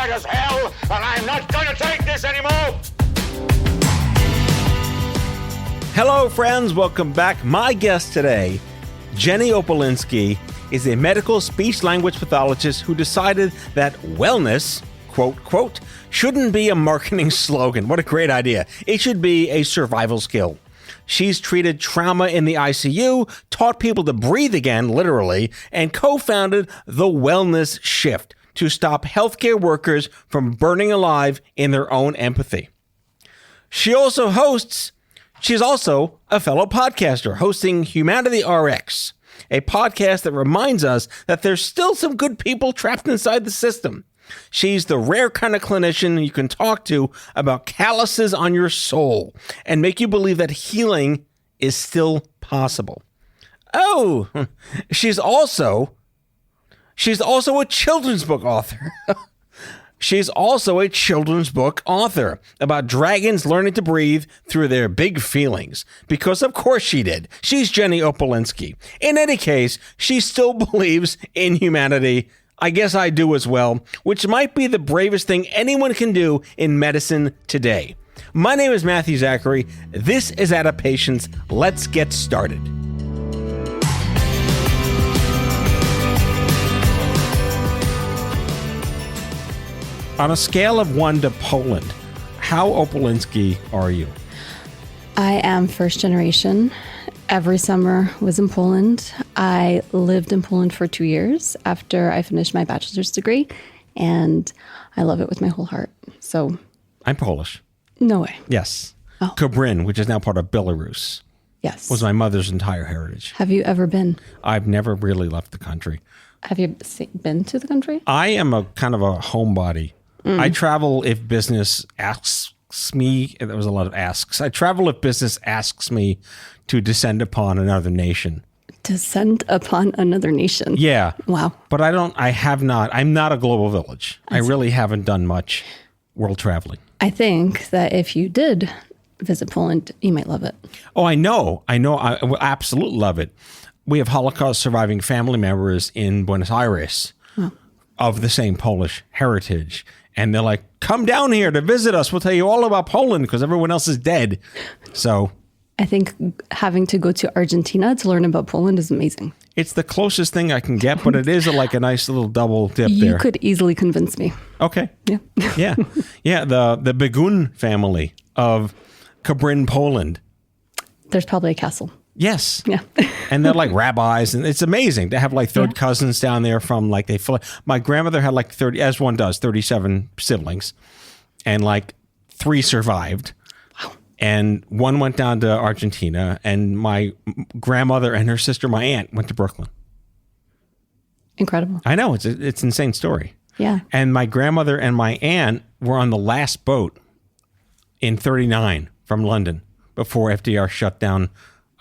mad as hell, and I'm not going to take this anymore! Hello, friends. Welcome back. My guest today, Jenny Opalinski, is a medical speech-language pathologist who decided that wellness, quote, shouldn't be a marketing slogan. What a great idea. It should be a survival skill. She's treated trauma in the ICU, taught people to breathe again, literally, and co-founded The Wellness Shift to stop healthcare workers from burning alive in their own empathy. She's also a fellow podcaster hosting Humanity RX, a podcast that reminds us that there's still some good people trapped inside the system. She's the rare kind of clinician you can talk to about calluses on your soul and make you believe that healing is still possible. Oh, she's also a children's book author. She's also a children's book author about dragons learning to breathe through their big feelings. Because of course she did. She's Jenny Opalinski. In any case, she still believes in humanity. I guess I do as well, which might be the bravest thing anyone can do in medicine today. My name is Matthew Zachary. This is At a Patient's. Let's get started. On a scale of 1 to Poland, how Opalinski are you? I am first generation. Every summer was in Poland. I lived in Poland for 2 years after I finished my bachelor's degree, and I love it with my whole heart. So I'm Polish. No way. Yes. Oh. Kabrin, which is now part of Belarus, Yes. was my mother's entire heritage. Have you ever been? I've never really left the country. Have you been to the country? I am a kind of a homebody. I travel if business asks me. There was a lot of asks. I travel if business asks me to descend upon another nation. Descend upon another nation? Yeah. Wow. But I'm not a global village. I really haven't done much world traveling. I think that if you did visit Poland, you might love it. Oh, I know. I will absolutely love it. We have Holocaust surviving family members in Buenos Aires of the same Polish heritage. And they're like, come down here to visit us. We'll tell you all about Poland because everyone else is dead. So I think having to go to Argentina to learn about Poland is amazing. it's the closest thing I can get, but it is like a nice little double dip there. You could easily convince me. Okay. Yeah. Yeah. The Begun family of Kabrin, Poland. There's probably a castle. Yes. Yeah. And they're like rabbis, and it's amazing. They have like third cousins down there from like my grandmother had like 30, as one does, 37 siblings, and like 3 survived. Wow. And one went down to Argentina, and my grandmother and her sister, my aunt, went to Brooklyn. Incredible. I know, it's an insane story. Yeah. And my grandmother and my aunt were on the last boat in 1939 from London before FDR shut down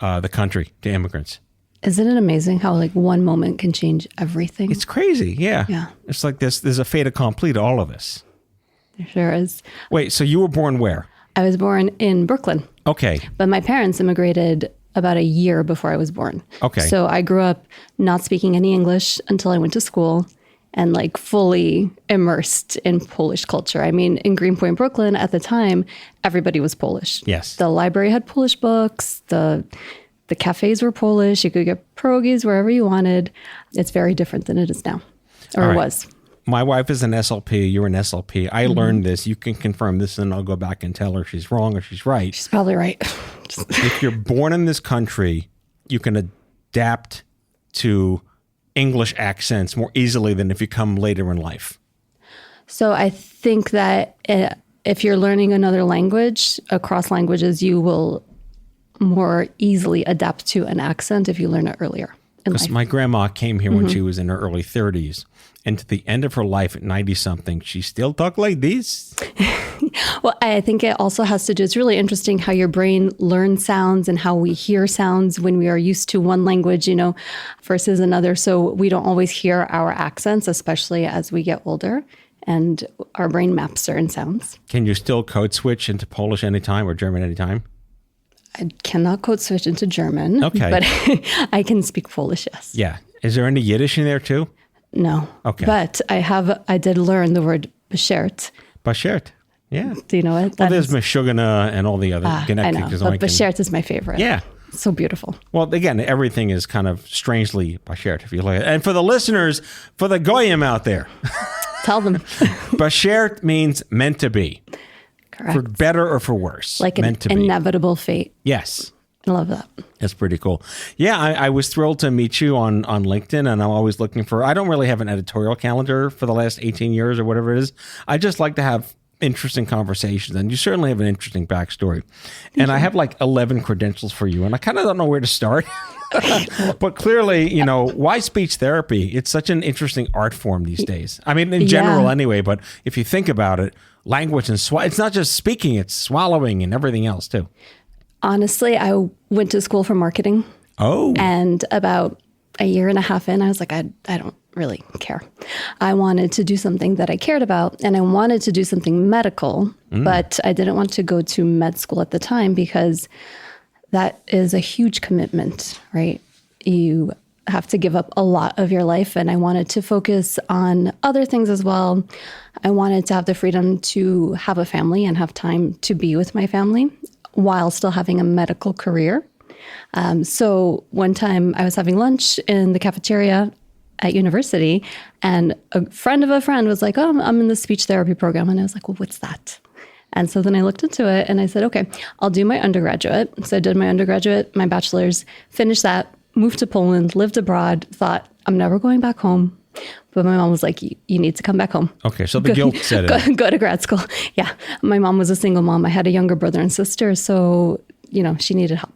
the country to immigrants. Isn't it amazing how like one moment can change everything? It's crazy. Yeah. Yeah. It's like there's a fait accompli to all of this. There sure is. Wait, so you were born where? I was born in Brooklyn, Okay. but my parents immigrated about a year before I was born. Okay. So I grew up not speaking any English until I went to school and like fully immersed in Polish culture. I mean, in Greenpoint, Brooklyn at the time, everybody was Polish. Yes. The library had Polish books. The cafes were Polish. You could get pierogies wherever you wanted. It's very different than it is now, or right. was. My wife is an SLP. You're an SLP. I learned this. You can confirm this, and I'll go back and tell her she's wrong or she's right. She's probably right. If you're born in this country, you can adapt to English accents more easily than if you come later in life. So I think that if you're learning another language, across languages, you will more easily adapt to an accent if you learn it earlier in Because life. my grandma came here when she was in her early 30s. And to the end of her life at 90-something, she still talked like this. Well, I think it also has to do, it's really interesting how your brain learns sounds and how we hear sounds when we are used to one language, versus another. So we don't always hear our accents, especially as we get older, and our brain maps certain sounds. Can you still code switch into Polish anytime or German anytime? I cannot code switch into German, Okay. but I can speak Polish, yes. Yeah. Is there any Yiddish in there too? No. Okay. But I did learn the word Bashert. Bashert. Yeah. Do you know it? Well, there's Meshuggah and all the other genetic. I know, but Bashert is my favorite. Yeah. So beautiful. Well, again, everything is kind of strangely Bashert, if you look at it. And for the listeners, for the Goyim out there, tell them. Bashert means meant to be. Correct. For better or for worse. Like meant an inevitable fate. Yes. I love that. That's pretty cool. Yeah, I was thrilled to meet you on LinkedIn, and I'm always looking for, I don't really have an editorial calendar for the last 18 years or whatever it is. I just like to have interesting conversations, and you certainly have an interesting backstory. And I have like 11 credentials for you, and I kind of don't know where to start. But clearly, why speech therapy? It's such an interesting art form these days. I mean, in general anyway, but if you think about it, language and it's not just speaking, it's swallowing and everything else too. Honestly, I went to school for marketing. Oh. And about a year and a half in, I was like, I don't really care. I wanted to do something that I cared about, and I wanted to do something medical, but I didn't want to go to med school at the time because that is a huge commitment, right? You have to give up a lot of your life, and I wanted to focus on other things as well. I wanted to have the freedom to have a family and have time to be with my family while still having a medical career. So one time I was having lunch in the cafeteria at university, and a friend of a friend was like, oh, I'm in the speech therapy program. And I was like, well, what's that? And so then I looked into it and I said, okay, I'll do my undergraduate. So I did my undergraduate, my bachelor's, finished that, moved to Poland, lived abroad, thought I'm never going back home. But my mom was like, you need to come back home. Okay, so the guilt set in. Go to grad school. Yeah. My mom was a single mom. I had a younger brother and sister. So, she needed help.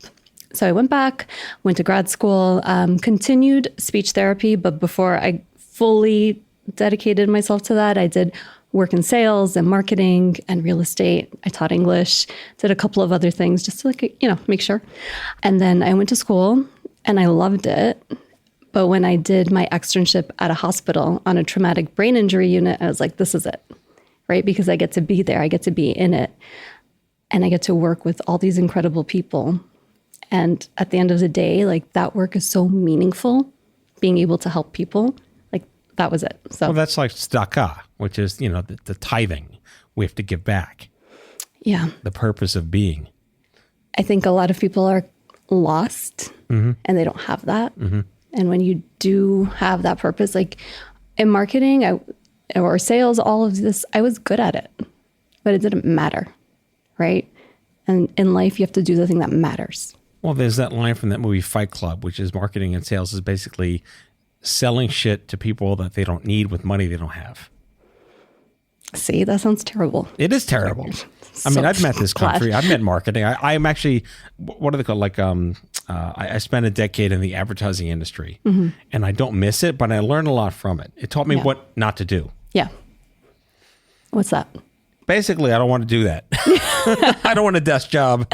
So I went back, went to grad school, continued speech therapy. But before I fully dedicated myself to that, I did work in sales and marketing and real estate. I taught English, did a couple of other things just to make sure. And then I went to school and I loved it. But when I did my externship at a hospital on a traumatic brain injury unit, I was like, this is it, right? Because I get to be there, I get to be in it, and I get to work with all these incredible people. And at the end of the day, like, that work is so meaningful, being able to help people. Like, that was it. So, well, that's like tzedakah, which is, the tithing. We have to give back. Yeah. The purpose of being. I think a lot of people are lost and they don't have that. And when you do have that purpose, like in marketing or sales, all of this, I was good at it, but it didn't matter, right? And in life, you have to do the thing that matters. Well, there's that line from that movie Fight Club, which is marketing and sales is basically selling shit to people that they don't need with money they don't have. See, that sounds terrible. It is terrible. I mean, I've met this country. I've met marketing. I'm actually, what are they called? Like, I spent a decade in the advertising industry, and I don't miss it, but I learned a lot from it. It taught me what not to do. Yeah. What's that? Basically, I don't want to do that. I don't want a desk job.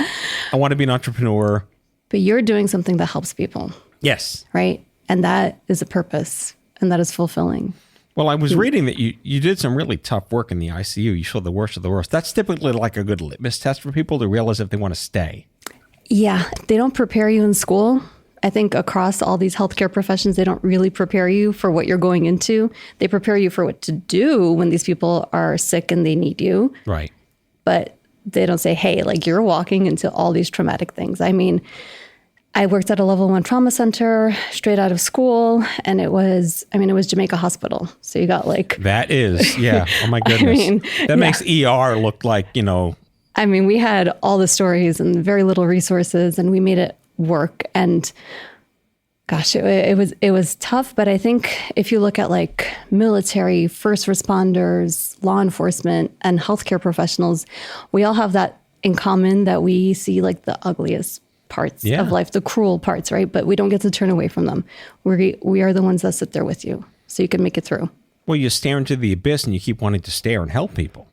I want to be an entrepreneur. But you're doing something that helps people. Yes. Right? And that is a purpose, and that is fulfilling. Well, I was reading that you did some really tough work in the ICU. You saw the worst of the worst. That's typically like a good litmus test for people to realize if they want to stay. Yeah. They don't prepare you in school. I think across all these healthcare professions, they don't really prepare you for what you're going into. They prepare you for what to do when these people are sick and they need you. Right. But they don't say, hey, like, you're walking into all these traumatic things. I mean, I worked at a level 1 trauma center straight out of school, and it was Jamaica Hospital. So you got like... That is, yeah. Oh my goodness. That makes ER look like, I mean, we had all the stories and very little resources, and we made it work. And gosh, it was tough. But I think if you look at like military, first responders, law enforcement, and healthcare professionals, we all have that in common, that we see like the ugliest parts of life, the cruel parts, right? But we don't get to turn away from them. We are the ones that sit there with you so you can make it through. Well, you stare into the abyss and you keep wanting to stare and help people.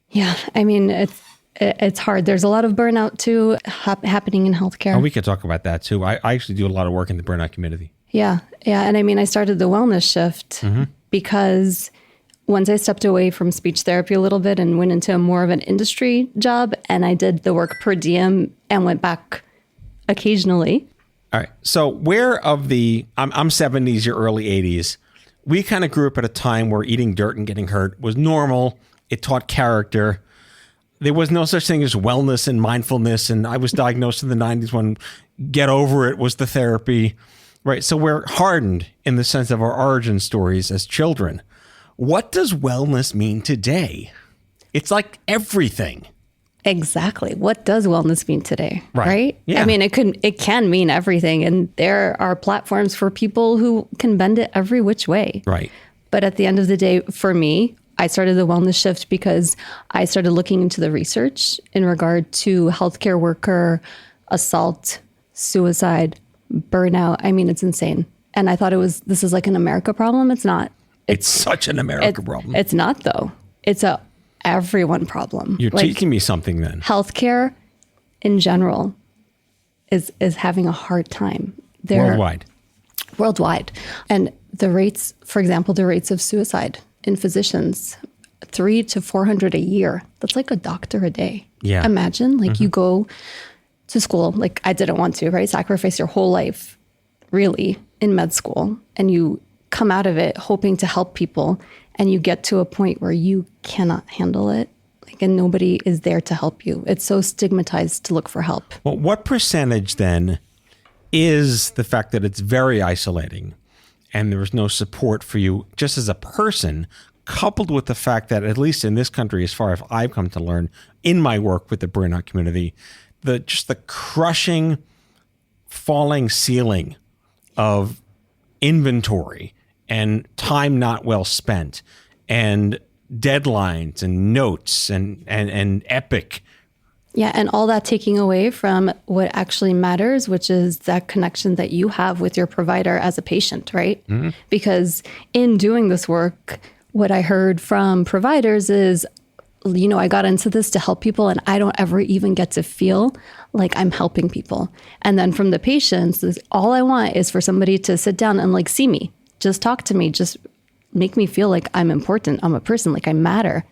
Yeah. I mean, it's hard. There's a lot of burnout too happening in healthcare. Oh, we could talk about that too. I actually do a lot of work in the burnout community. Yeah. Yeah. And I mean, I started the wellness shift because once I stepped away from speech therapy a little bit and went into more of an industry job, and I did the work per diem and went back occasionally. All right. So where of the, I'm 70s, you're early 80s. we kind of grew up at a time where eating dirt and getting hurt was normal. It taught character. There was no such thing as wellness and mindfulness. And I was diagnosed in the 90s when get over it was the therapy, right? So we're hardened in the sense of our origin stories as children. What does wellness mean today? It's like everything. Exactly. What does wellness mean today? Right? Yeah. I mean, it can mean everything. And there are platforms for people who can bend it every which way. Right. But at the end of the day, for me, I started the wellness shift because I started looking into the research in regard to healthcare worker assault, suicide, burnout. I mean, it's insane. And I thought this is like an America problem. It's not. It's such an America problem. It's not, though. It's a everyone problem. You're teaching me something then. Healthcare in general is having a hard time. Worldwide. And the rates, for example, the rates of suicide in physicians, 300 to 400 a year. That's like a doctor a day. Yeah. Imagine you go to school, like I didn't want to, right? Sacrifice your whole life really in med school, and you come out of it hoping to help people, and you get to a point where you cannot handle it, and nobody is there to help you. It's so stigmatized to look for help. Well, what percentage then is the fact that it's very isolating and there is no support for you just as a person, coupled with the fact that, at least in this country, as far as I've come to learn in my work with the burnout community, the crushing, falling ceiling of inventory and time not well spent and deadlines and notes and epic. Yeah, and all that taking away from what actually matters, which is that connection that you have with your provider as a patient, right? Mm-hmm. Because in doing this work, what I heard from providers is, I got into this to help people, and I don't ever even get to feel like I'm helping people. And then from the patients, all I want is for somebody to sit down and see me, just talk to me, just make me feel like I'm important, I'm a person, like I matter.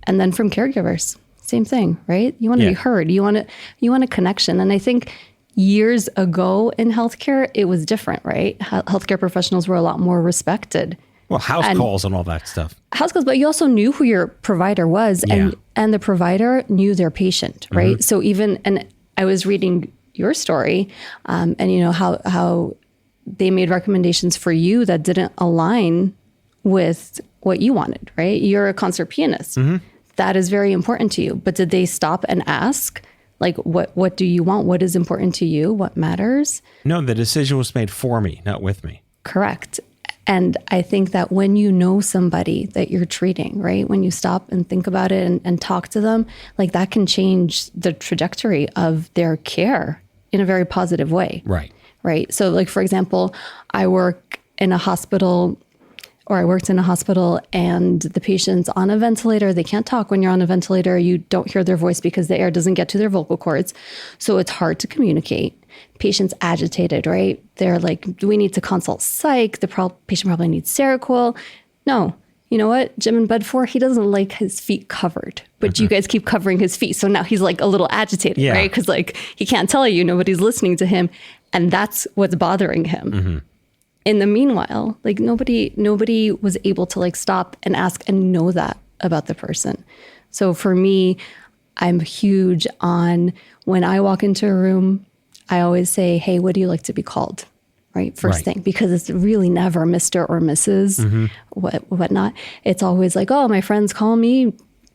And then from caregivers, same thing, right? You want to be heard. You want a connection. And I think years ago in healthcare, it was different, right? Healthcare professionals were a lot more respected. Well, house calls and all that stuff. House calls, but you also knew who your provider was, and the provider knew their patient, right? Mm-hmm. So and I was reading your story, and how they made recommendations for you that didn't align with what you wanted, right? You're a concert pianist. Mm-hmm. That is very important to you. But did they stop and ask, what do you want? What is important to you? What matters? No, the decision was made for me, not with me. Correct. And I think that when you know somebody that you're treating, right, when you stop and think about it and talk to them, that can change the trajectory of their care in a very positive way. Right. Right. So for example, I worked in a hospital, and the patient's on a ventilator. They can't talk when you're on a ventilator. You don't hear their voice because the air doesn't get to their vocal cords. So it's hard to communicate. Patient's agitated, right? They're like, we need to consult psych. The patient probably needs Seroquel. No, you know what? Jim in bed 4, he doesn't like his feet covered, but you guys keep covering his feet. So now he's a little agitated, right? Because he can't tell you, nobody's listening to him. And that's what's bothering him. Mm-hmm. In the meanwhile, nobody was able to stop and ask and know that about the person. So for me, I'm huge on when I walk into a room, I always say, hey, what do you like to be called? Right? First thing, because it's really never Mr. or Mrs. Mm-hmm. Whatnot. It's always oh, my friends call me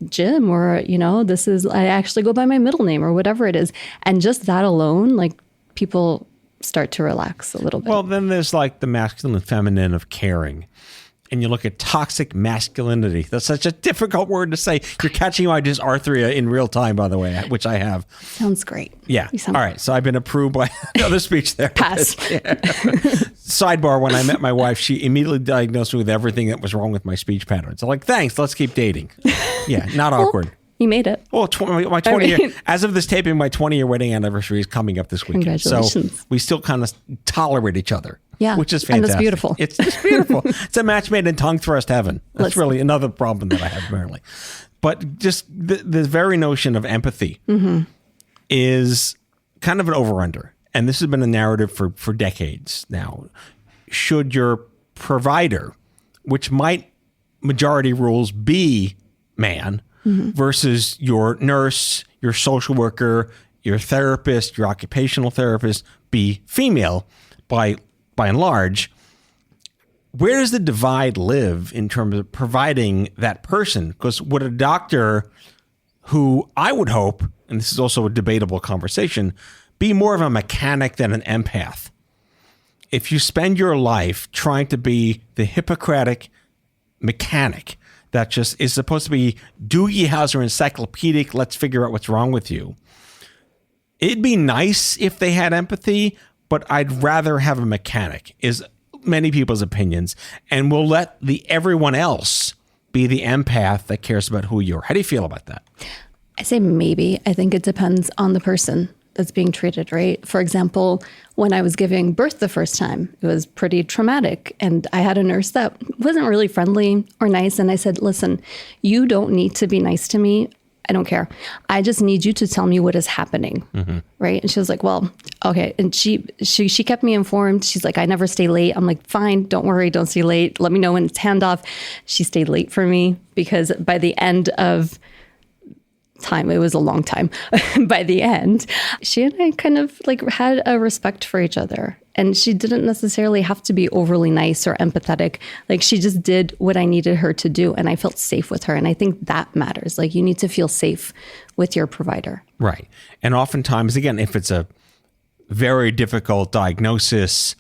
Jim, or, I actually go by my middle name or whatever it is. And just that alone, people start to relax a little bit. Well, then there's the masculine and feminine of caring. And you look at toxic masculinity. That's such a difficult word to say. You're catching my dysarthria in real time, by the way, which I have. Sounds great. Yeah. All right. So I've been approved by another speech therapist. Pass. Yeah. Sidebar, when I met my wife, she immediately diagnosed me with everything that was wrong with my speech pattern. So thanks, let's keep dating. Yeah, not awkward. You made it. Well, my 20-year, as of this taping, my 20-year wedding anniversary is coming up this weekend. Congratulations. So we still kind of tolerate each other. Yeah. Which is fantastic. And that's beautiful. It's just beautiful. It's a match made in tongue thrust heaven. That's really another problem that I have, apparently. But just the very notion of empathy is kind of an over-under. And this has been a narrative for decades now. Should your provider which might majority rules be man, versus your nurse, your social worker, your therapist, your occupational therapist be female by and large. Where does the divide live in terms of providing that person? Because would a doctor who I would hope, and this is also a debatable conversation, be more of a mechanic than an empath? If you spend your life trying to be the Hippocratic mechanic that just is supposed to be Doogie Howser encyclopedic, let's figure out what's wrong with you. It'd be nice if they had empathy, but I'd rather have a mechanic, is many people's opinions. And we'll let everyone else be the empath that cares about who you are. How do you feel about that? I say maybe. I think it depends on the person that's being treated, right? For example, when I was giving birth the first time, it was pretty traumatic. And I had a nurse that wasn't really friendly or nice. And I said, listen, you don't need to be nice to me. I don't care. I just need you to tell me what is happening. Right. And she was like, well, okay. And she kept me informed. She's like, I never stay late. I'm like, fine, don't worry. Don't stay late. Let me know when it's handoff. She stayed late for me because by the end of time, it was a long time. By the end, she and I kind of like had a respect for each other. And she didn't necessarily have to be overly nice or empathetic. Like she just did what I needed her to do. And I felt safe with her. And I think that matters. Like you need to feel safe with your provider. Right. And oftentimes, again, if it's a very difficult diagnosis,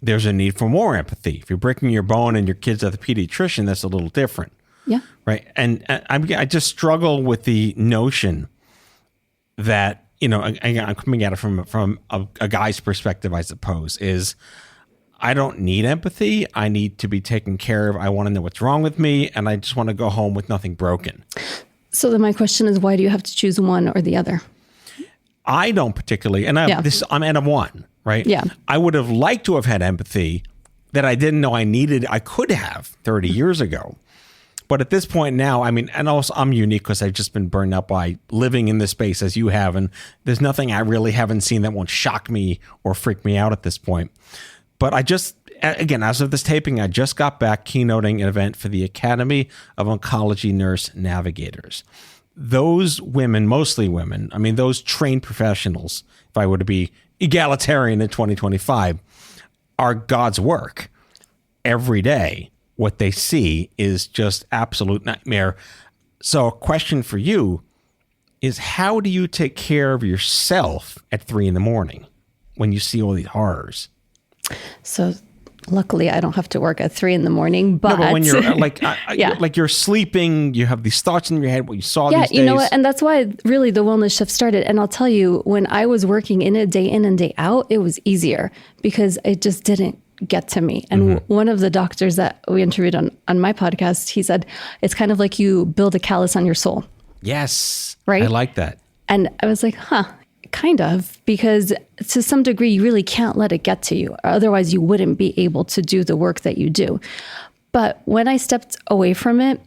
there's a need for more empathy. If you're breaking your bone and your kid's at the pediatrician, that's a little different. Yeah. Right. And I just struggle with the notion that, you know, I'm coming at it from a guy's perspective, I suppose, is I don't need empathy. I need to be taken care of. I want to know what's wrong with me. And I just want to go home with nothing broken. So then my question is, why do you have to choose one or the other? I don't particularly. And I'm N of one, right? Yeah. I would have liked to have had empathy that I didn't know I needed. I could have 30 years ago. But at this point now, I mean, and also I'm unique because I've just been burned out by living in this space as you have. And there's nothing I really haven't seen that won't shock me or freak me out at this point. But I just, again, as of this taping, I just got back keynoting an event for the Academy of Oncology Nurse Navigators. Those women, mostly women, I mean, those trained professionals, if I were to be egalitarian in 2025, are God's work every day. What they see is just absolute nightmare. So a question for you is, how do you take care of yourself at 3 a.m. when you see all these horrors? So luckily I don't have to work at 3 a.m, but, but when you're like you're sleeping, you have these thoughts in your head, what you saw these days. You know what? And that's why really the wellness shift started. And I'll tell you, when I was working in it day in and day out, it was easier because it just didn't get to me. And one of the doctors that we interviewed on my podcast, he said, it's kind of like you build a callus on your soul. Yes. Right? I like that. And I was like, kind of, because to some degree, you really can't let it get to you. Otherwise, you wouldn't be able to do the work that you do. But when I stepped away from it,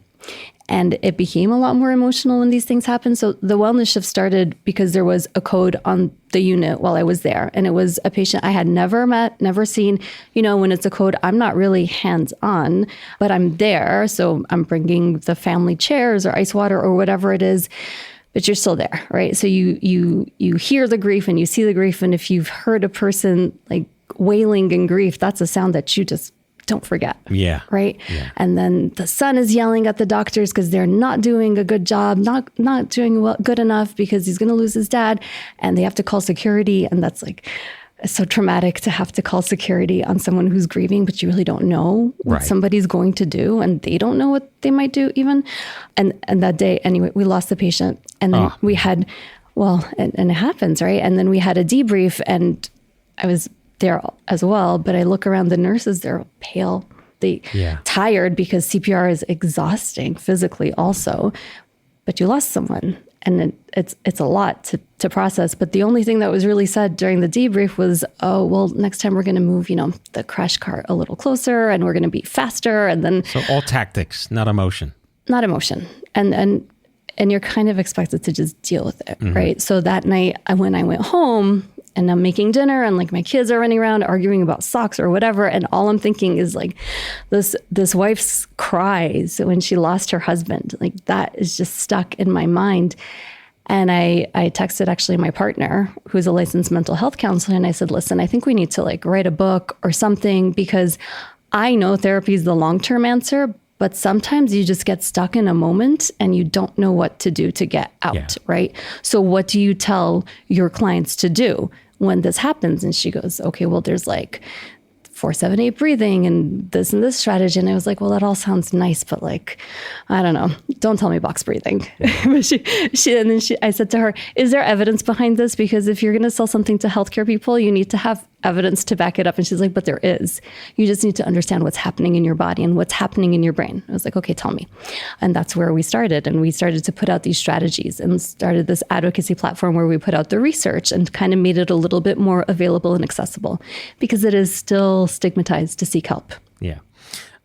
and it became a lot more emotional when these things happened. So the wellness shift started because there was a code on the unit while I was there. And it was a patient I had never met, never seen. You know, when it's a code, I'm not really hands-on, but I'm there. So I'm bringing the family chairs or ice water or whatever it is, but you're still there, right? So you hear the grief and you see the grief. And if you've heard a person like wailing in grief, that's a sound that you just don't forget. Yeah. Right. Yeah. And then the son is yelling at the doctors because they're not doing a good job, not doing good enough because he's going to lose his dad, and they have to call security. And that's like, it's so traumatic to have to call security on someone who's grieving, but you really don't know what somebody's going to do, and they don't know what they might do even. And that day, anyway, we lost the patient, and then we had, and it happens, right? And then we had a debrief, and I was there as well, but I look around, the nurses, they're pale, tired because CPR is exhausting physically also, but you lost someone, and it's a lot to process. But the only thing that was really said during the debrief was, oh, well, next time we're going to move, the crash cart a little closer, and we're going to be faster. And then so all tactics, not emotion. Not emotion. And you're kind of expected to just deal with it, right? So that night when I went home, and I'm making dinner and like my kids are running around arguing about socks or whatever. And all I'm thinking is like this wife's cries when she lost her husband. Like that is just stuck in my mind. And I texted actually my partner, who's a licensed mental health counselor. And I said, listen, I think we need to like write a book or something, because I know therapy is the long-term answer, but sometimes you just get stuck in a moment and you don't know what to do to get out, right? So what do you tell your clients to do when this happens? And she goes, okay, well, there's like 4-7-8 breathing and this strategy. And I was like, well, that all sounds nice, but like, I don't know, don't tell me box breathing. But I said to her, is there evidence behind this? Because if you're going to sell something to healthcare people, you need to have evidence to back it up. And she's like, but there is. You just need to understand what's happening in your body and what's happening in your brain. I was like, okay, tell me. And that's where we started. And we started to put out these strategies and started this advocacy platform where we put out the research and kind of made it a little bit more available and accessible, because it is still stigmatized to seek help. Yeah.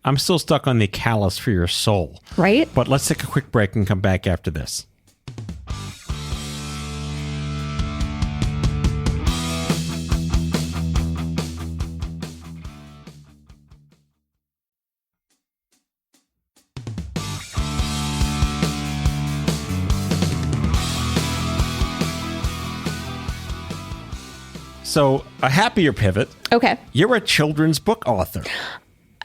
I'm still stuck on the callus for your soul. Right? But let's take a quick break and come back after this. So, a happier pivot. Okay. You're a children's book author.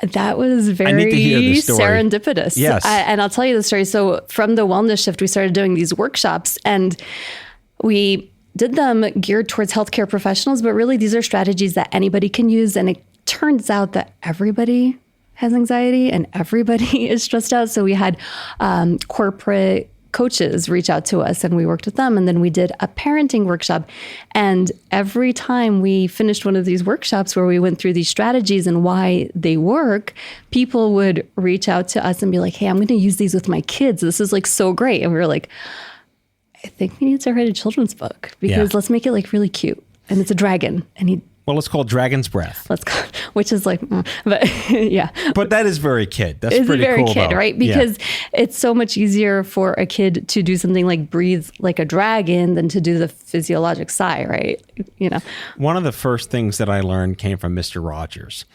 That was very serendipitous. Yes. And I'll tell you the story. So from the wellness shift, we started doing these workshops, and we did them geared towards healthcare professionals, but really these are strategies that anybody can use. And it turns out that everybody has anxiety and everybody is stressed out. So we had corporate coaches reach out to us and we worked with them. And then we did a parenting workshop. And every time we finished one of these workshops where we went through these strategies and why they work, people would reach out to us and be like, hey, I'm going to use these with my kids. This is like so great. And we were like, I think we need to write a children's book, because let's make it like really cute. And it's a dragon. And well, it's called Dragon's Breath. Which is like, but yeah. But that is very kid. That's it's pretty very cool, kid, though. right? Because it's so much easier for a kid to do something like breathe like a dragon than to do the physiologic sigh, right? You know. One of the first things that I learned came from Mr. Rogers.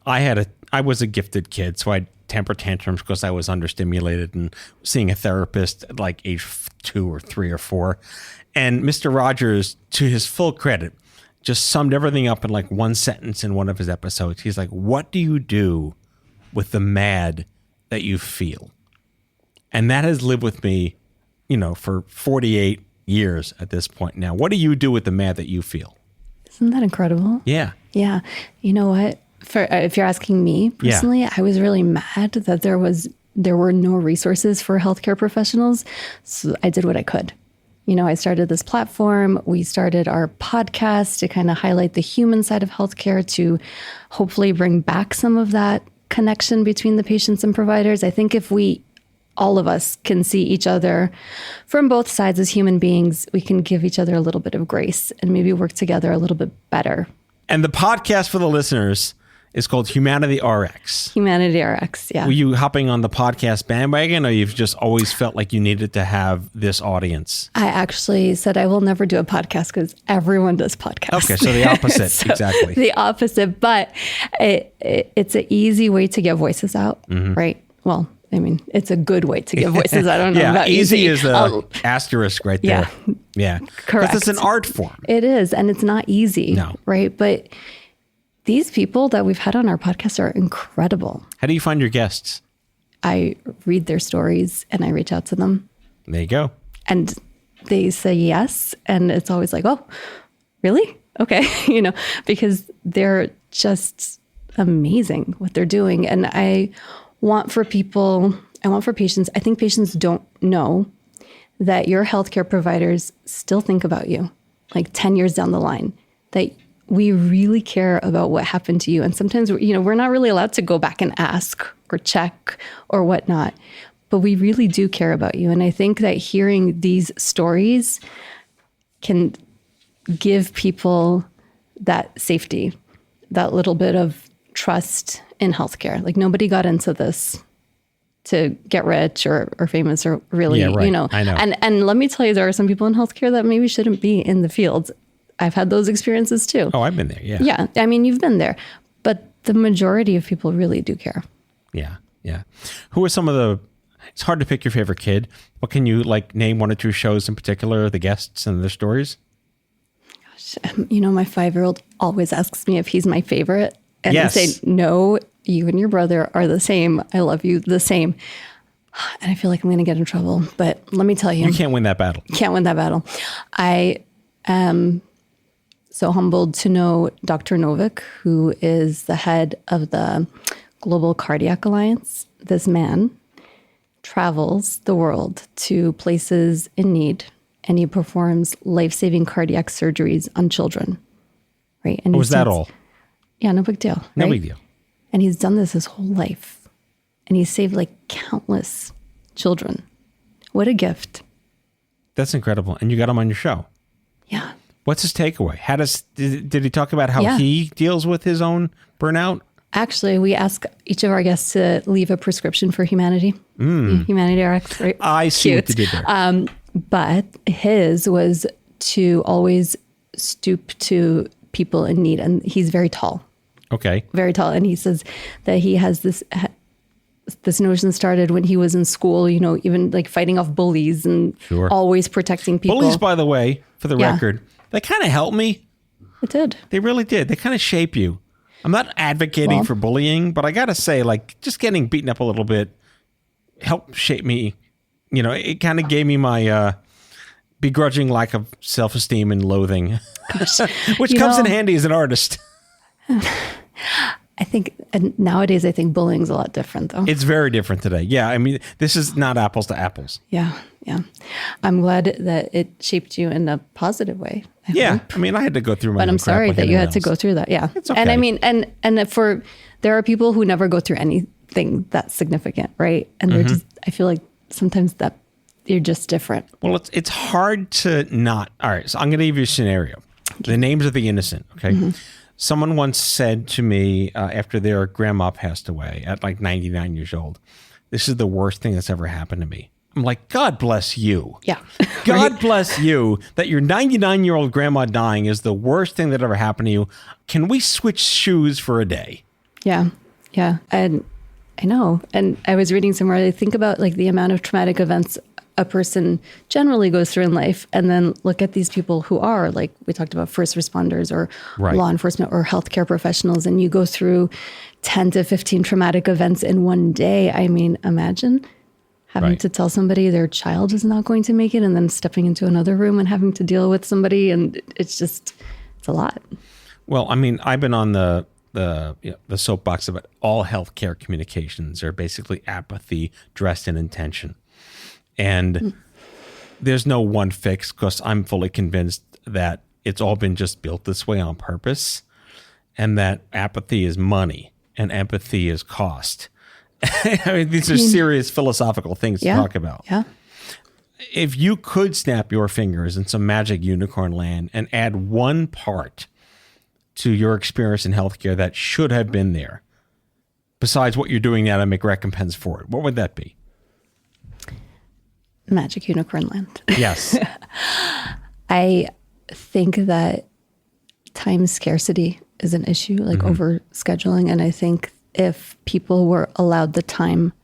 I was a gifted kid, so I had temper tantrums because I was understimulated and seeing a therapist at like age 2 or 3 or 4. And Mr. Rogers, to his full credit, just summed everything up in like one sentence in one of his episodes. He's like, what do you do with the mad that you feel? And that has lived with me, for 48 years at this point now. What do you do with the mad that you feel? Isn't that incredible? Yeah. Yeah. You know what? If you're asking me personally, I was really mad that there were no resources for healthcare professionals. So I did what I could. I started this platform. We started our podcast to kind of highlight the human side of healthcare, to hopefully bring back some of that connection between the patients and providers. I think if all of us can see each other from both sides as human beings, we can give each other a little bit of grace and maybe work together a little bit better. And the podcast for the listeners is called Humanity RX. Humanity RX, yeah. Were you hopping on the podcast bandwagon, or you've just always felt like you needed to have this audience? I actually said I will never do a podcast because everyone does podcasts. Okay, so the opposite, exactly. The opposite, but it's an easy way to get voices out, right? Well, I mean, it's a good way to get voices. I don't know about easy is the asterisk right there. Yeah. Correct. Because it's an art form. It is, and it's not easy, no. Right? But these people that we've had on our podcast are incredible. How do you find your guests? I read their stories and I reach out to them. There you go. And they say yes. And it's always like, oh, really? Okay. Because they're just amazing what they're doing. And I want for patients, I think patients don't know that your healthcare providers still think about you like 10 years down the line, that we really care about what happened to you. And sometimes, we're not really allowed to go back and ask or check or whatnot, but we really do care about you. And I think that hearing these stories can give people that safety, that little bit of trust in healthcare. Like, nobody got into this to get rich or famous or really, I know. And let me tell you, there are some people in healthcare that maybe shouldn't be in the field. I've had those experiences too. Oh, I've been there. Yeah. Yeah. I mean, you've been there, but the majority of people really do care. Yeah. Yeah. Who are some of the, it's hard to pick your favorite kid. What can you like name one or two shows in particular, the guests and their stories? You know, my 5-year-old always asks me if he's my favorite. And Yes. I say, no, you and your brother are the same. I love you the same. And I feel like I'm going to get in trouble. But let me tell you. You can't win that battle. Can't win that battle. I am so humbled to know Dr. Novick, who is the head of the Global Cardiac Alliance. This man travels the world to places in need, and he performs life-saving cardiac surgeries on children. Right? And Was that all? Yeah, no big deal. No right? big deal. And he's done this his whole life. And he's saved like countless children. What a gift. That's incredible. And you got him on your show. Yeah. What's his takeaway? Did he talk about how Yeah. he deals with his own burnout? Actually, we ask each of our guests to leave a prescription for humanity. Humanity RX, right? I see what you did there. But his was to always stoop to people in need. And he's very tall, Okay. very tall. And he says that he has this notion started when he was in school, you know, even like fighting off bullies and Sure. always protecting people. Bullies, by the way, for the Yeah. record, they kind of helped me. It did. They really did. They kind of shape you. I'm not advocating Well- for bullying, but I got to say, like, just getting beaten up a little bit helped shape me. You know, it kind of gave me my begrudging lack of self-esteem and loathing, which You comes in know- handy as an artist. I think and nowadays, I think bullying's a lot different though. It's very different today. Yeah, I mean, this is not apples to apples. Yeah. I'm glad that it shaped you in a positive way. I Yeah, hope. I mean, I had to go through my But own I'm crap sorry like that you anyone had to else. go through that. Yeah. It's And I okay. mean, and there are people who never go through anything that's significant, right? And they're just, I feel like sometimes that you're just different. Well, it's hard to not. All right, so I'm going to give you a scenario. The names of the innocent, okay? Someone once said to me after their grandma passed away at like 99 years old, this is the worst thing that's ever happened to me. I'm like, God bless you. Yeah. God bless you that your 99-year-old grandma dying is the worst thing that ever happened to you. Can we switch shoes for a day? Yeah. And I know. And I was reading somewhere, I think about like the amount of traumatic events a person generally goes through in life, and then look at these people who are like, we talked about first responders or Right. law enforcement or healthcare professionals, and you go through 10 to 15 traumatic events in one day. I mean, imagine having Right. to tell somebody their child is not going to make it and then stepping into another room and having to deal with somebody. And it's a lot. Well, I mean, I've been on the soapbox about all healthcare communications are basically apathy dressed in intention. And there's no one fix because I'm fully convinced that it's all been just built this way on purpose, and that apathy is money and empathy is cost. I mean, these are serious philosophical things to talk about. Yeah. If you could snap your fingers in some magic unicorn land and add one part to your experience in healthcare that should have been there, besides what you're doing now to make recompense for it, what would that be? Magic unicorn land. Yes. I think that time scarcity is an issue, like over scheduling. And I think if people were allowed the time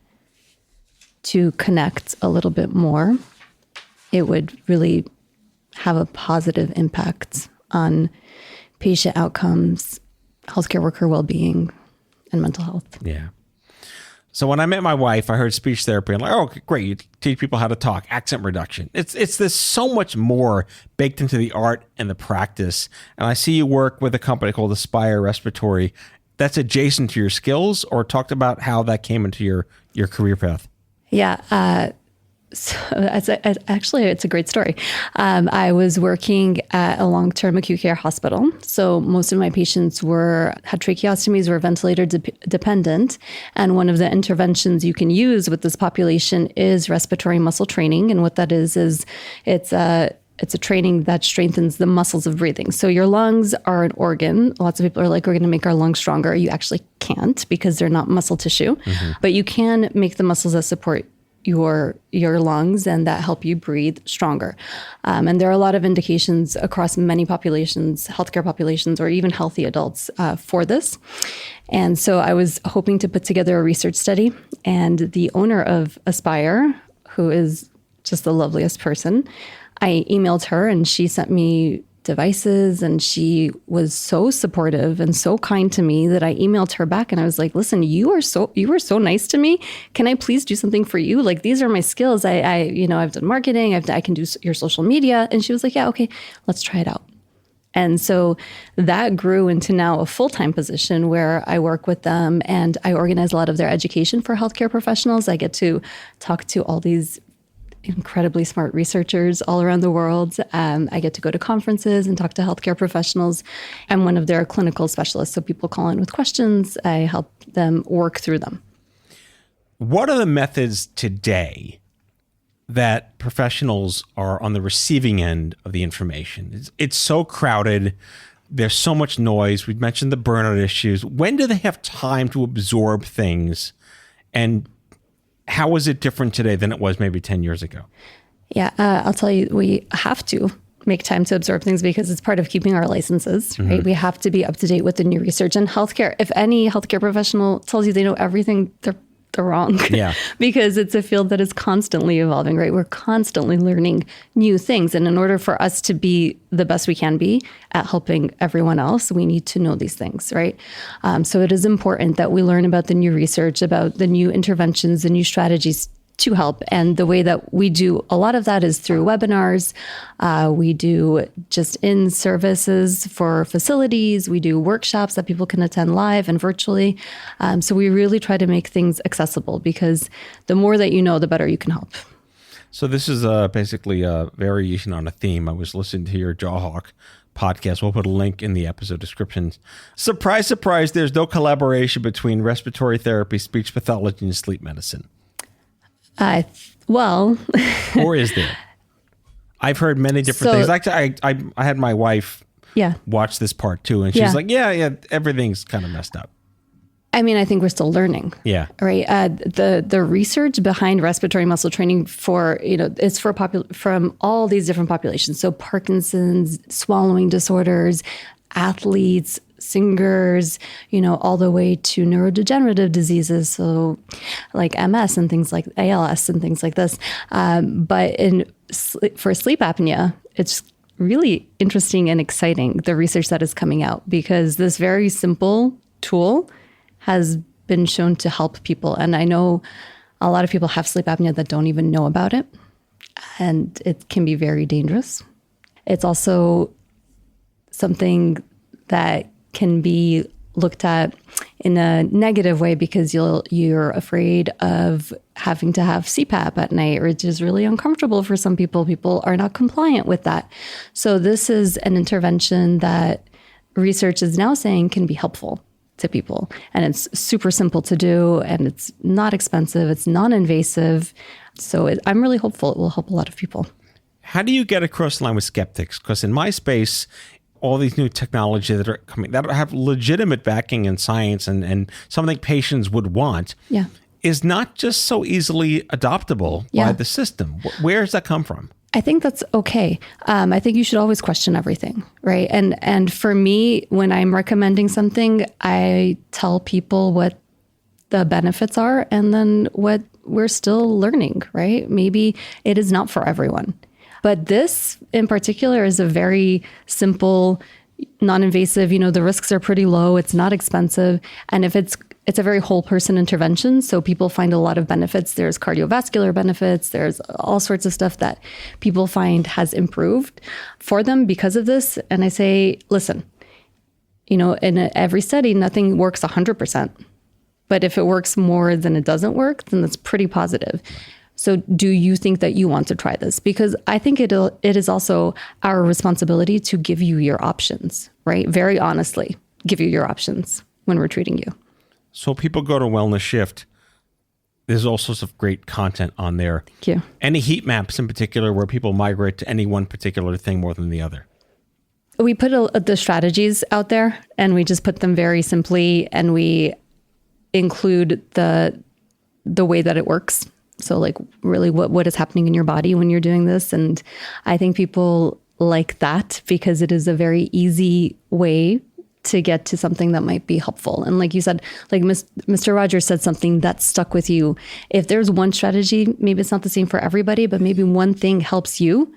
to connect a little bit more, it would really have a positive impact on patient outcomes, healthcare worker well-being, and mental health. Yeah. So when I met my wife, I heard speech therapy. I'm like, oh, great. You teach people how to talk, accent reduction. It's this so much more baked into the art and the practice. And I see you work with a company called Aspire Respiratory that's adjacent to your skills, or talked about how that came into your career path. Yeah. So it's a great story. I was working at a long-term acute care hospital. So most of my patients had tracheostomies, were ventilator dependent. And one of the interventions you can use with this population is respiratory muscle training. And what that is it's a training that strengthens the muscles of breathing. So your lungs are an organ. Lots of people are like, we're going to make our lungs stronger. You actually can't, because they're not muscle tissue. But you can make the muscles that support your lungs and that help you breathe stronger. And there are a lot of indications across many populations, healthcare populations, or even healthy adults for this. And so I was hoping to put together a research study, and the owner of Aspire, who is just the loveliest person, I emailed her and she sent me devices, and she was so supportive and so kind to me that I emailed her back and I was like, listen, you were so nice to me. Can I please do something for you? Like, these are my skills. I've done marketing. I can do your social media. And she was like, yeah, okay, let's try it out. And so that grew into now a full-time position where I work with them and I organize a lot of their education for healthcare professionals. I get to talk to all these incredibly smart researchers all around the world. I get to go to conferences and talk to healthcare professionals. I'm one of their clinical specialists. So people call in with questions. I help them work through them. What are the methods today that professionals are on the receiving end of the information? It's so crowded. There's so much noise. We've mentioned the burnout issues. When do they have time to absorb things? And how is it different today than it was maybe 10 years ago? Yeah, I'll tell you, we have to make time to absorb things because it's part of keeping our licenses, right? We have to be up to date with the new research. And healthcare, if any healthcare professional tells you they know everything, they're wrong. Yeah. Because it's a field that is constantly evolving, right? We're constantly learning new things. And in order for us to be the best we can be at helping everyone else, we need to know these things, right? So it is important that we learn about the new research, about the new interventions, the new strategies to help. And the way that we do a lot of that is through webinars. We do just in services for facilities. We do workshops that people can attend live and virtually. So we really try to make things accessible because the more that you know, the better you can help. So this is basically a variation on a theme. I was listening to your Jawhawk podcast. We'll put a link in the episode description. Surprise, surprise, there's no collaboration between respiratory therapy, speech pathology, and sleep medicine. Well, or is there? I've heard many different things. Actually, I had my wife watch this part too, and she's like, yeah, everything's kind of messed up. I mean, I think we're still learning. Yeah. Right. The research behind respiratory muscle training it's from all these different populations. So Parkinson's, swallowing disorders, athletes, singers, all the way to neurodegenerative diseases. So like MS and things like ALS and things like this. But for sleep apnea, it's really interesting and exciting, the research that is coming out, because this very simple tool has been shown to help people. And I know a lot of people have sleep apnea that don't even know about it. And it can be very dangerous. It's also something that can be looked at in a negative way because you're afraid of having to have CPAP at night, which is really uncomfortable for some people. People are not compliant with that. So this is an intervention that research is now saying can be helpful to people. And it's super simple to do, and it's not expensive. It's non-invasive. So I'm really hopeful it will help a lot of people. How do you get across the line with skeptics? Because in my space, all these new technology that are coming, that have legitimate backing in science and something patients would want, is not just so easily adoptable by the system. Where does that come from? I think that's okay. I think you should always question everything, right? And for me, when I'm recommending something, I tell people what the benefits are and then what we're still learning, right? Maybe it is not for everyone. But this in particular is a very simple, non-invasive, the risks are pretty low. It's not expensive. And if it's a very whole person intervention. So people find a lot of benefits. There's cardiovascular benefits. There's all sorts of stuff that people find has improved for them because of this. And I say, listen, in every study, nothing works 100%. But if it works more than it doesn't work, then that's pretty positive. So do you think that you want to try this? Because I think it is also our responsibility to give you your options, right? Very honestly, give you your options when we're treating you. So people go to Wellness Shift. There's all sorts of great content on there. Thank you. Any heat maps in particular where people migrate to any one particular thing more than the other? We put the strategies out there and we just put them very simply, and we include the way that it works. So like really what is happening in your body when you're doing this. And I think people like that because it is a very easy way to get to something that might be helpful. And like you said, like Mr. Rogers said something that stuck with you. If there's one strategy, maybe it's not the same for everybody, but maybe one thing helps you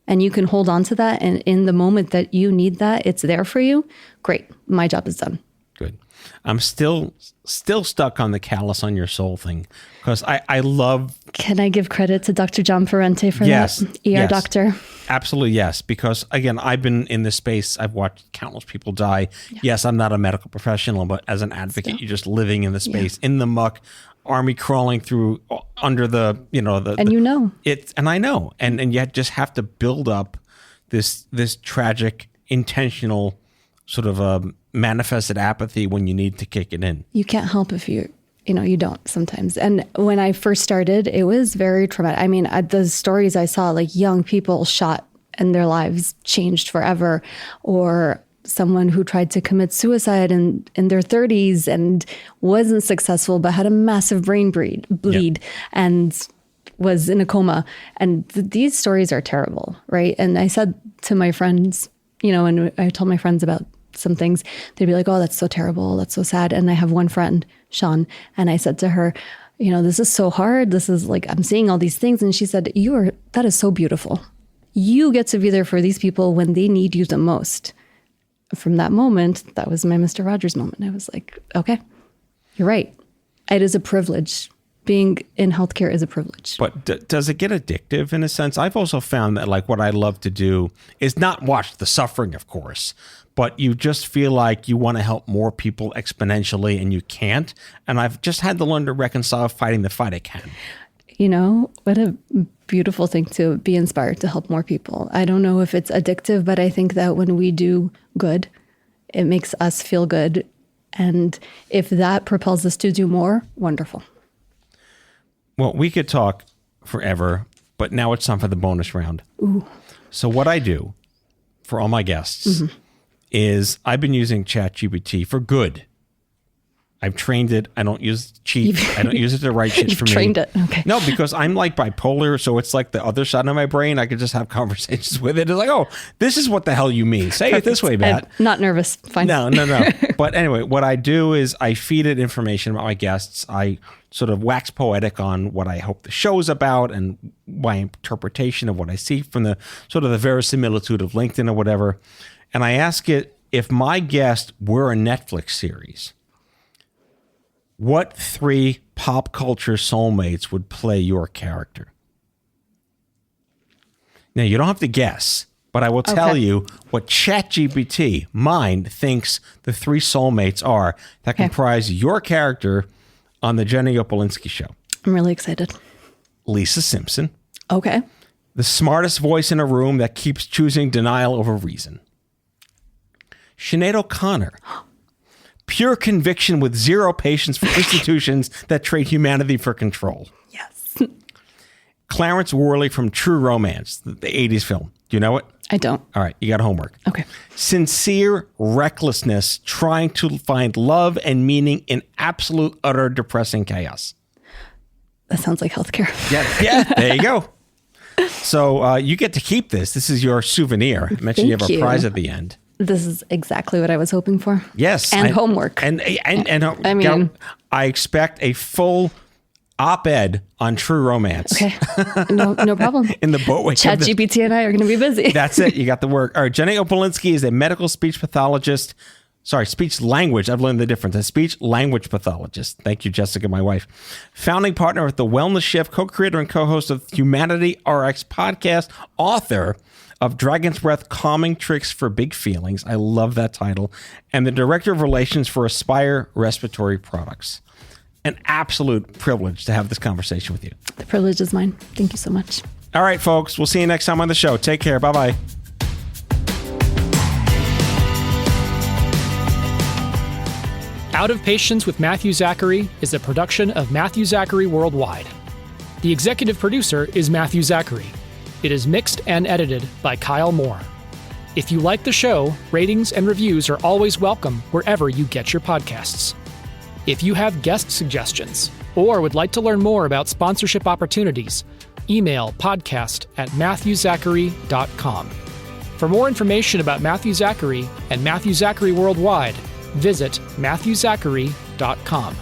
and you can hold on to that. And in the moment that you need that, it's there for you. Great. My job is done. Good. I'm still stuck on the callus on your soul thing because I love. Can I give credit to Dr. John Parente for that? ER doctor. Absolutely, yes. Because again, I've been in this space. I've watched countless people die. Yeah. Yes, I'm not a medical professional, but as an advocate, you're just living in the space, in the muck, army crawling through under the, and I know, and you just have to build up this tragic, intentional sort of manifested apathy when you need to kick it in. You can't help if you don't sometimes. And when I first started, it was very traumatic. I mean, the stories I saw, like young people shot and their lives changed forever, or someone who tried to commit suicide in their 30s and wasn't successful, but had a massive brain bleed and was in a coma. And these stories are terrible, right? And I said to my friends, and I told my friends about some things, they'd be like, oh, that's so terrible. That's so sad. And I have one friend, Sean, and I said to her, this is so hard. This is like, I'm seeing all these things. And she said, that is so beautiful. You get to be there for these people when they need you the most. From that moment, that was my Mr. Rogers moment. I was like, okay, you're right. It is a privilege. Being in healthcare is a privilege. But does it get addictive in a sense? I've also found that like what I love to do is not watch the suffering, of course, but you just feel like you want to help more people exponentially and you can't. And I've just had to learn to reconcile fighting the fight I can. What a beautiful thing to be inspired to help more people. I don't know if it's addictive, but I think that when we do good, it makes us feel good. And if that propels us to do more, wonderful. Well, we could talk forever, but now it's time for the bonus round. Ooh. So what I do for all my guests is I've been using ChatGPT for good. I've trained it. I don't use cheat. I don't use it to write shit for me. You've trained it. Okay. No, because I'm like bipolar, so it's like the other side of my brain. I could just have conversations with it. It's like, oh, this is what the hell you mean. Say it this way, Matt. I'm not nervous. Fine. No. But anyway, what I do is I feed it information about my guests. I sort of wax poetic on what I hope the show's about and my interpretation of what I see from the sort of the verisimilitude of LinkedIn or whatever. And I ask it, if my guest were a Netflix series, what 3 pop culture soulmates would play your character? Now, you don't have to guess, but I will tell you what ChatGPT, mine, thinks the 3 soulmates are that comprise your character on the Jenny Opalinski show. I'm really excited. Lisa Simpson. Okay. The smartest voice in a room that keeps choosing denial over reason. Sinead O'Connor. Pure conviction with zero patience for institutions that trade humanity for control. Yes. Clarence Worley from True Romance, the 80s film. Do you know it? I don't. All right, you got homework. Okay. Sincere recklessness, trying to find love and meaning in absolute, utter, depressing chaos. That sounds like healthcare. Yeah, there you go. So you get to keep this. This is your souvenir. I mentioned you have a prize at the end. This is exactly what I was hoping for. Yes. And homework. And I mean, I expect a full op-ed on True Romance. Okay. No problem. In the boatway. ChatGPT and I are going to be busy. That's it. You got the work. All right. Jenny Opalinski is a medical speech pathologist. Sorry, speech language. I've learned the difference. A speech language pathologist. Thank you, Jessica, my wife. Founding partner with The Wellness Shift, co-creator and co-host of Humanity RX podcast, author of Dragon's Breath, Calming Tricks for Big Feelings. I love that title. And the Director of Relations for Aspire Respiratory Products. An absolute privilege to have this conversation with you. The privilege is mine. Thank you so much. All right, folks. We'll see you next time on the show. Take care. Bye-bye. Out of Patience with Matthew Zachary is a production of Matthew Zachary Worldwide. The executive producer is Matthew Zachary. It is mixed and edited by Kyle Moore. If you like the show, ratings and reviews are always welcome wherever you get your podcasts. If you have guest suggestions, or would like to learn more about sponsorship opportunities, email podcast@matthewzachary.com. For more information about Matthew Zachary and Matthew Zachary Worldwide, visit matthewzachary.com.